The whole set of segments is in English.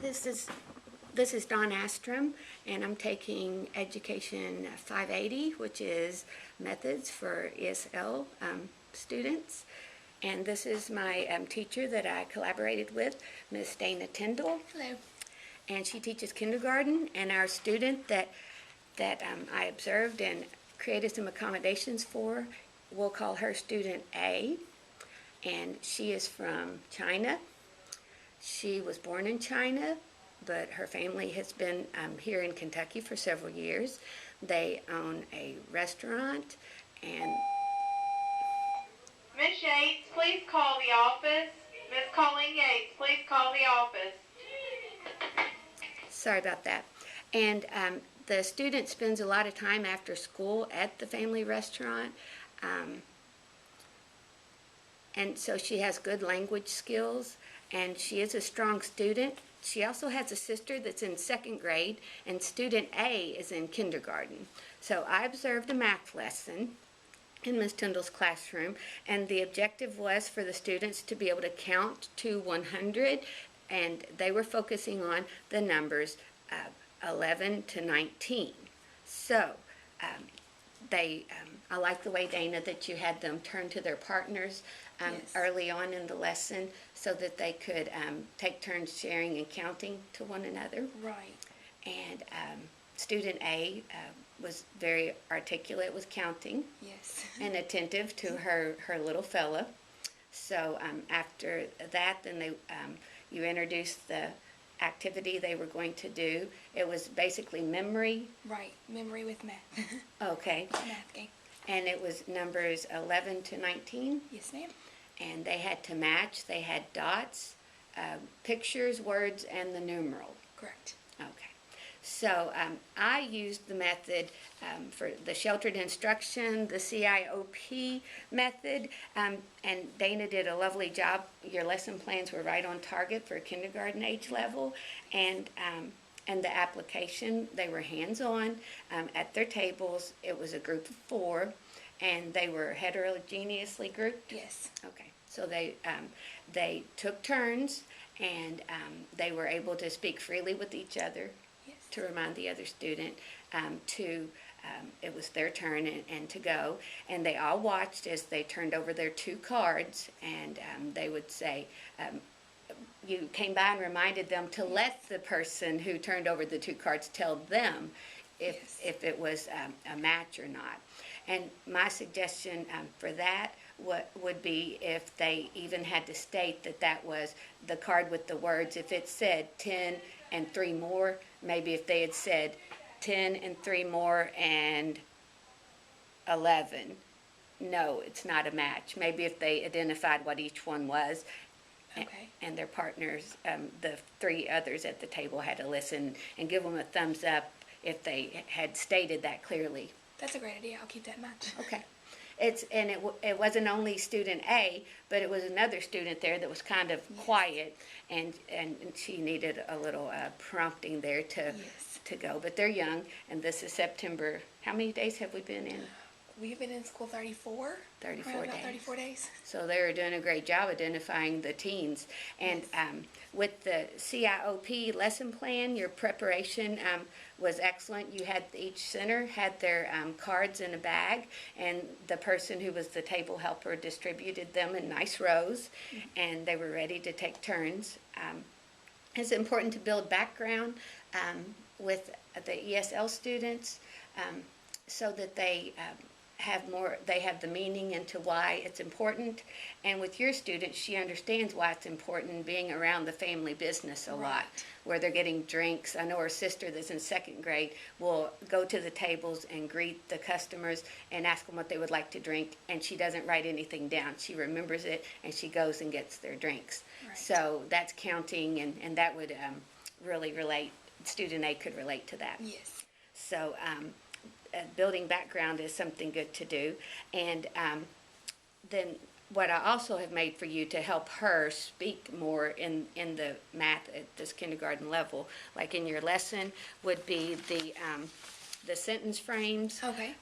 This is Dawn Astrom, and I'm taking Education 580, which is methods for ESL students. And this is my teacher that I collaborated with, Ms. Dana Tyndall. Hello. And she teaches kindergarten, and our student that I observed and created some accommodations for, we'll call her student A, and she is from China. She was born in China, but her family has been here in Kentucky for several years. They own a restaurant, and Miss Yates, please call the office. Miss Colleen Yates, please call the office. sorry about that. And the student spends a lot of time after school at the family restaurant. And so she has good language skills, and she is a strong student. She also has a sister that's in 2nd grade, and student A is in kindergarten. So I observed a math lesson in Ms. Tyndall's classroom, and the objective was for the students to be able to count to 100, and they were focusing on the numbers 11 to 19. So I like the way, Dana, that you had them turn to their partners Yes. early on in the lesson so that they could take turns sharing and counting to one another. Right. And student A was very articulate with counting Yes. and attentive to her little fella. So after that, then you introduced the activity they were going to do. It was basically memory. Right. Memory with math. Okay. Math game. And it was numbers 11 to 19. Yes, ma'am. And they had to match. They had dots, pictures, words, and the numeral. Correct. Okay. So I used the method for the sheltered instruction, the CIOP method, and Dana did a lovely job. Your lesson plans were right on target for kindergarten age level, and the application, they were hands-on at their tables. It was a group of 4, and they were heterogeneously grouped. Yes. Okay. So they took turns, and they were able to speak freely with each other. Yes. To remind the other student it was their turn and to go. And they all watched as they turned over their 2 cards, and they would say, you came by and reminded them to let the person who turned over the 2 cards tell them if it was a match or not. And my suggestion for that would be if they even had to state that was the card with the words. If it said 10 and 3 more, maybe if they had said 10 and 3 more and 11, no, it's not a match. Maybe if they identified what each one was. Okay. And their partners, the 3 others at the table, had to listen and give them a thumbs up if they had stated that clearly. That's a great idea. I'll keep that in mind. Okay. It wasn't only student A, but it was another student there that was kind of quiet, and she needed a little prompting there to go. But they're young, and this is September. How many days have we been in? We've been in school 34. 34 around days. About 34 days. So they were doing a great job identifying the teens. And with the CIOP lesson plan, your preparation was excellent. You had each center had their cards in a bag, and the person who was the table helper distributed them in nice rows, and they were ready to take turns. It's important to build background with the ESL students so that they have the meaning into why it's important. And with your students, she understands why it's important being around the family business a lot, where they're getting drinks. I know her sister that's in 2nd grade will go to the tables and greet the customers and ask them what they would like to drink, and she doesn't write anything down. She remembers it, and she goes and gets their drinks. Right. So that's counting, and that would really relate. Student A could relate to that. Yes. So building background is something good to do. And then what I also have made for you to help her speak more in the math at this kindergarten level, like in your lesson, would be the sentence frames. Okay.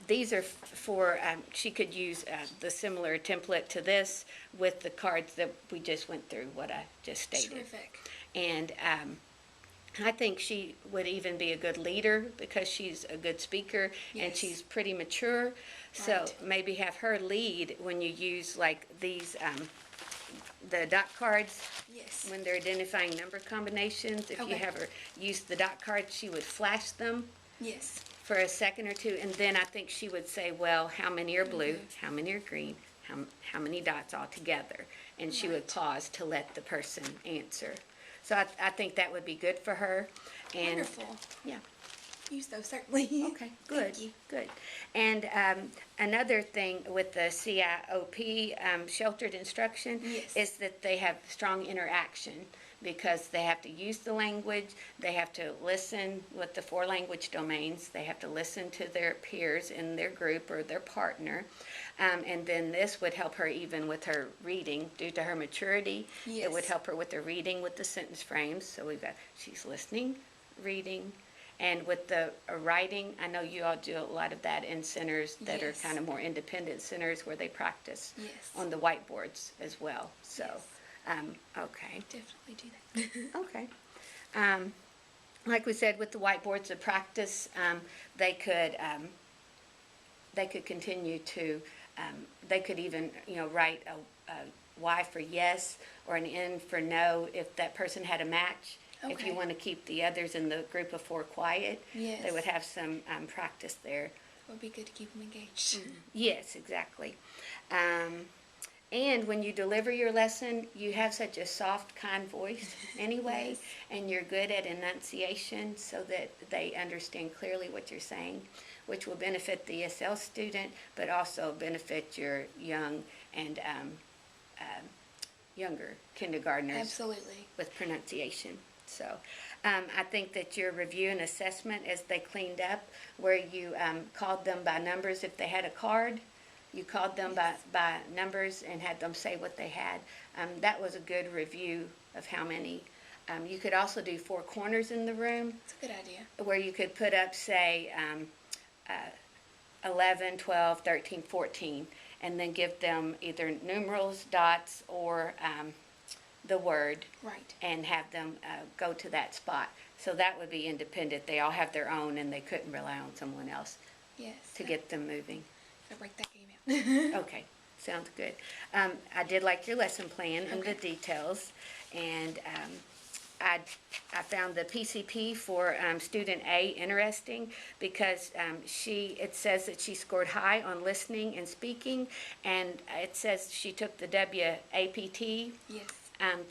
These are for, she could use the similar template to this with the cards that we just went through, what I just stated. Terrific. And I think she would even be a good leader because she's a good speaker and Yes. she's pretty mature. So Right. maybe have her lead when you use like these, the dot cards, Yes. when they're identifying number combinations. If you Okay. have her use the dot cards, she would flash them Yes. for a second or two, and then I think she would say, well, how many are blue, Mhm. how many are green, how many dots all together? And she would Right. pause to let the person answer. So I think that would be good for her. And Wonderful. yeah, Use those certainly. okay, good, Thank you. good. And another thing with the CIOP, sheltered instruction, Yes. is that they have strong interaction because they have to use the language, they have to listen with the 4 language domains, they have to listen to their peers in their group or their partner. And then this would help her even with her reading due to her maturity. It would Yes. help her with her reading with the sentence frames. So we've got, she's listening, reading, and with the writing, I know you all do a lot of that in centers that are Yes. kind of more independent centers where they practice Yes. on the whiteboards as well. So, Yes. okay. Definitely do that. Okay. Like we said, with the whiteboards of practice, they could continue to, they could even, write a Y for yes or an N for no if that person had a match. If you Okay. want to keep the others in the group of 4 quiet, they would Yes. have some practice there. It would be good to keep them engaged. Yes, exactly. And when you deliver your lesson, you have such a soft, kind voice anyway, Yes. and you're good at enunciation so that they understand clearly what you're saying, which will benefit the ESL student, but also benefit your young and younger kindergartners Absolutely. with pronunciation. So I think that your review and assessment, as they cleaned up, where you called them by numbers if they had a card, you called them Yes. by numbers and had them say what they had. That was a good review of how many. You could also do 4 corners in the room It's a good idea. where you could put up, say, 11, 12, 13, 14, and then give them either numerals, dots, or the word, Right. and have them go to that spot. So that would be independent. They all have their own, and they couldn't rely on someone else Yes. to get them moving. Gotta break that game out. Okay, sounds good. I did like your lesson plan and the Okay. details, and I found the PCP for student A interesting because it says that she scored high on listening and speaking, and it says she took the WAPT Yes.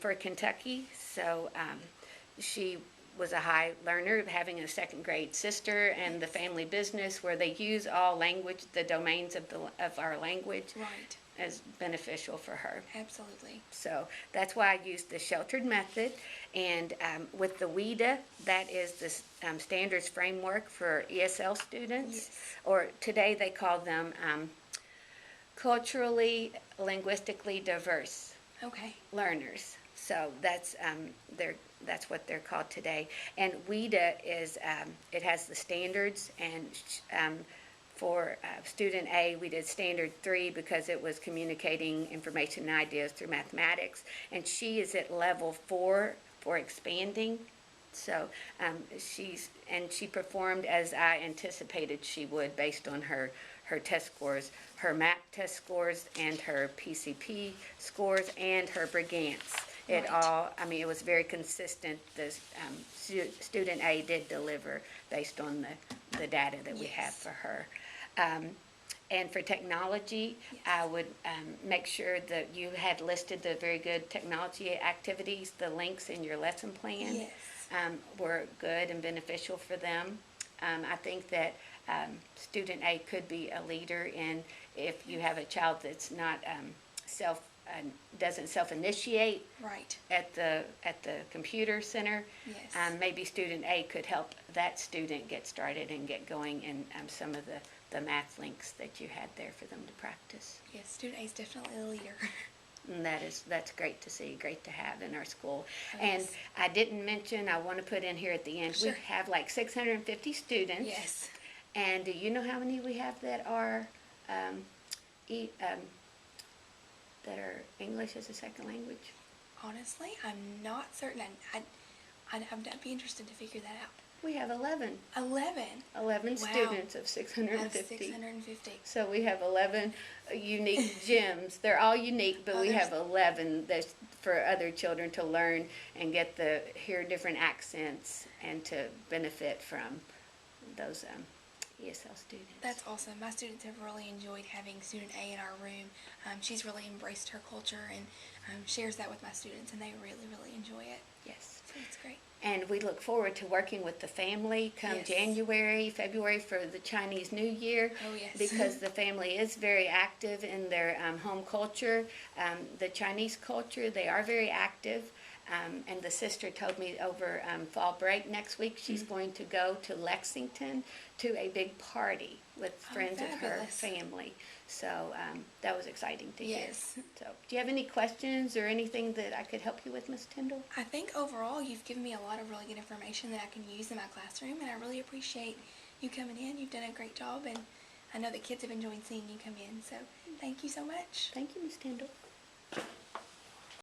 for Kentucky, so she was a high learner, having a 2nd grade sister, and the family business where they use all language, the domains of our language, Right. is beneficial for her. Absolutely. So that's why I used the sheltered method, and with the WIDA, that is the standards framework for ESL students, Yes. or today they call them culturally, linguistically diverse Okay. learners. So that's that's what they're called today. And WIDA is it has the standards, and for student A, we did standard 3 because it was communicating information and ideas through mathematics, and she is at level 4 for expanding. So she performed as I anticipated she would based on her test scores, her MAP test scores, and her PCP scores, and her Brigance. It Right. it was very consistent. The student A did deliver based on the data that we have Yes. for her. And for technology, Yes. I would make sure that you had listed the very good technology activities, the links in your lesson plan. Yes. Were good and beneficial for them. I think that student A could be a leader in, if you have a child that's not doesn't self-initiate Right. at the computer center. Yes. Maybe student A could help that student get started and get going in some of the math links that you had there for them to practice. Yes. Student A is definitely a leader. And that's great to see, great to have in our school. Oh, And yes. I didn't mention, I want to put in here at the end, we Sure. have like 650 students. Yes. And do you know how many we have that are that are English as a second language? Honestly, I'm not certain. I'd be interested to figure that out. We have 11. 11. 11 Wow. students of Out of 650. 650. So we have 11 unique gems. They're all unique, but we Others- have 11 that's for other children to learn and get to hear different accents and to benefit from those ESL students. That's awesome. My students have really enjoyed having student A in our room. She's really embraced her culture and shares that with my students, and they really, really enjoy it. Yes. So it's great. And we look forward to working with the family come Yes. January, February for the Chinese New Year. Oh, yes. Because the family is very active in their home culture. The Chinese culture, they are very active. And the sister told me over fall break next week she's going to go to Lexington to a big party with friends of her fabulous. family. So that was exciting to Yes. hear. So, do you have any questions or anything that I could help you with, Miss Tyndall? I think overall you've given me a lot of really good information that I can use in my classroom, and I really appreciate you coming in. You've done a great job, and I know the kids have enjoyed seeing you come in, so thank you so much. Thank you, Miss Tyndall.